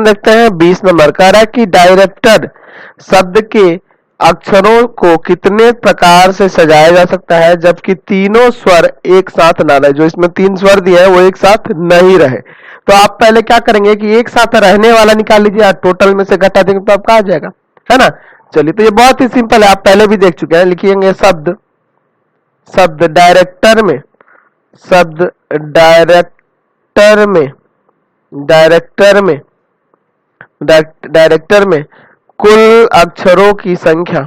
देखते हैं 20 नंबर कह रहा है कि डायरेक्टर शब्द के अक्षरों को कितने प्रकार से सजाया जा सकता है जबकि तीनों स्वर एक साथ ना रहे। जो इसमें 3 स्वर दिए हैं वो एक साथ नहीं रहे। तो आप पहले क्या करेंगे कि एक साथ रहने वाला निकाल लीजिए, टोटल में से घटा देंगे तो आपका आ जाएगा, है ना। चलिए, तो ये बहुत ही सिंपल है, आप पहले भी देख चुके हैं। लिखिएंगे शब्द डायरेक्टर में, शब्द डायरेक्टर में कुल अक्षरों की संख्या,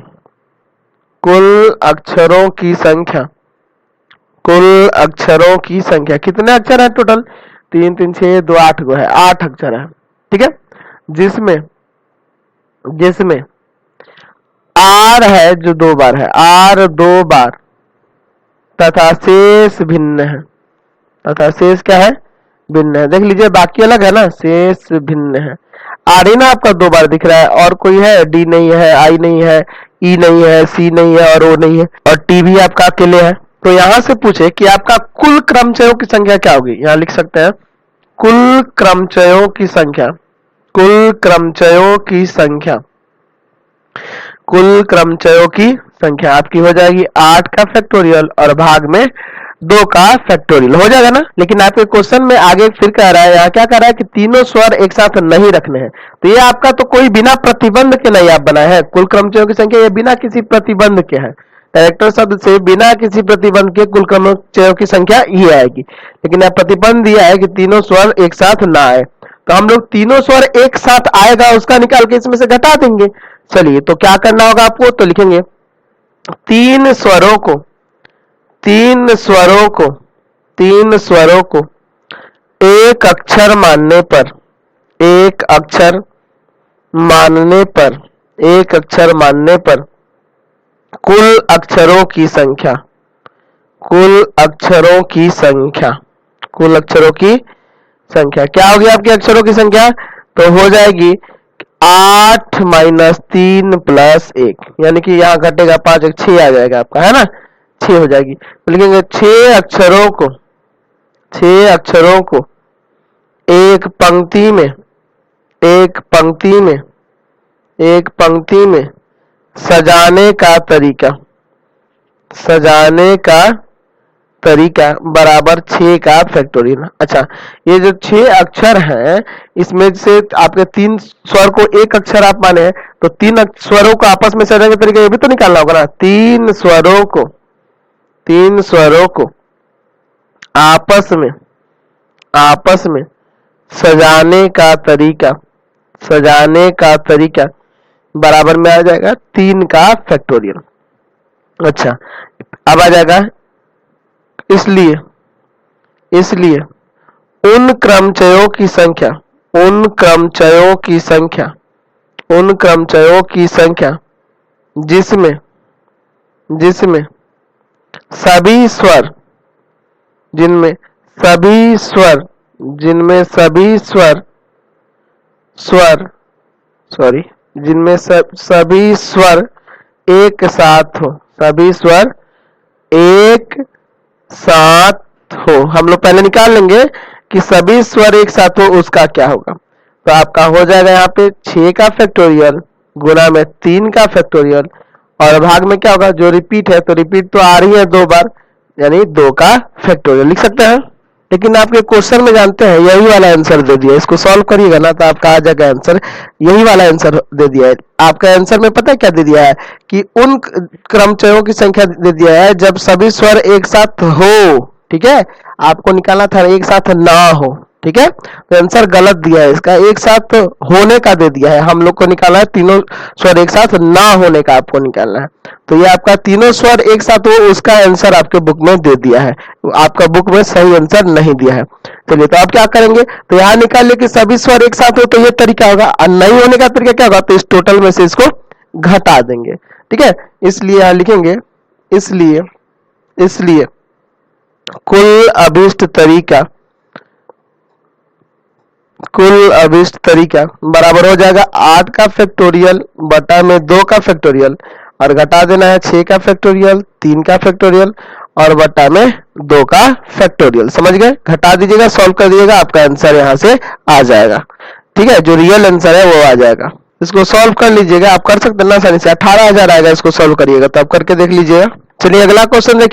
कितने अक्षर है टोटल? 3 3 6 2 8 गो है, 8 अक्षर है, ठीक है। जिसमें आर है जो 2 बार है, आर 2 बार तथा शेष भिन्न है, तथा शेष क्या है? भिन्न है। देख लीजिए बाकी अलग है ना, शेष भिन्न है। आर ही ना आपका 2 बार दिख रहा है, और कोई है? डी नहीं है, आई नहीं है, ई नहीं है, सी नहीं है और ओ नहीं है, और टी भी आपका अकेले है। तो यहां से पूछे कि आपका कुल क्रमचयों की संख्या क्या होगी। यहां लिख सकते हैं कुल क्रमचयों की संख्या, कुल क्रमचयों की संख्या आपकी हो जाएगी 8 का फैक्टोरियल और भाग में 2 का फैक्टोरियल हो जाएगा ना। लेकिन आपके क्वेश्चन में आगे फिर कह रहा है, यहाँ क्या कह रहा है कि तीनों स्वर एक साथ नहीं रखने हैं। तो ये आपका तो कोई बिना प्रतिबंध के नहीं आप बनाए हैं। कुल क्रमचयों की संख्या ये बिना किसी प्रतिबंध के है। डायरेक्टर शब्द से बिना किसी प्रतिबंध के कुल क्रमचयों की संख्या ये आएगी। लेकिन यहाँ प्रतिबंध दिया है कि तीनों स्वर एक साथ ना आए, तो हम लोग तीनों स्वर एक साथ आएगा उसका निकाल के इसमें से घटा देंगे। चलिए, तो क्या करना होगा आपको? तो लिखेंगे तीन स्वरों को एक अक्षर मानने पर कुल अक्षरों की संख्या क्या होगी आपकी अक्षरों की संख्या? तो हो जाएगी 8 - 3 + 1, यानी कि यहाँ घटेगा 5 1 6 आ जाएगा आपका, है ना। 6 हो जाएगी। तो लिखेंगे 6 अक्षरों को एक पंक्ति में सजाने का तरीका बराबर 6 का फैक्टोरियल। अच्छा, ये जो 6 अक्षर हैं इसमें से आपके 3 स्वर को एक अक्षर आप माने हैं, तो 3 स्वरों को आपस में सजाने का तरीका ये भी तो निकालना होगा ना। 3 स्वरों को आपस में सजाने का बराबर में आ जाएगा 3 का फैक्टोरियल। अच्छा, अब आ जाएगा इसलिए उन क्रमचयों की संख्या जिसमें सभी स्वर एक साथ हो, हम लोग पहले निकाल लेंगे कि सभी स्वर एक साथ हो उसका क्या होगा। तो आपका हो जाएगा यहाँ पे 6 का फैक्टोरियल गुना में 3 का फैक्टोरियल और भाग में क्या होगा? जो रिपीट है, तो रिपीट तो आ रही है 2 बार, यानी 2 का फैक्टोरियल लिख सकते हैं। लेकिन आपके क्वेश्चन में जानते हैं यही वाला आंसर दे दिया, इसको सॉल्व करिएगा ना तो आपका आ जाएगा आंसर, यही वाला आंसर दे दिया है। आपका आंसर में पता है क्या दे दिया है कि उन क्रमचयों की संख्या दे दिया है जब सभी स्वर एक साथ हो, ठीक है। आपको निकालना था एक साथ ना हो, ठीक है। तो आंसर गलत दिया है, इसका एक साथ होने का दे दिया है, हम लोग को निकालना है तीनों स्वर एक साथ ना होने का आपको निकालना है। तो ये आपका तीनों स्वर एक साथ हो उसका आंसर आपके बुक में दे दिया है, आपका बुक में सही आंसर नहीं दिया है। चलिए, तो आप क्या करेंगे? तो यहाँ निकाल ले कि सभी स्वर एक साथ हो, तो ये तरीका होगा। और नहीं होने का तरीका क्या होगा? तो इस टोटल में से इसको घटा देंगे, ठीक है। इसलिए यहाँ लिखेंगे इसलिए कुल अभिष्ट तरीका बराबर हो जाएगा 8 का फैक्टोरियल बटा में 2 का फैक्टोरियल और घटा देना है 6 का फैक्टोरियल, 3 का फैक्टोरियल और बटा में 2 का फैक्टोरियल। समझ गए? घटा दीजिएगा, सॉल्व कर दीजिएगा, आपका आंसर यहाँ से आ जाएगा। ठीक है, जो रियल आंसर है वो आ जाएगा। इसको सॉल्व कर लीजिएगा, आप कर सकते हैं ना आसानी से। 18,000 आएगा, इसको सॉल्व करिएगा तो आप करके देख लीजिएगा। चलिए अगला क्वेश्चन देखिए।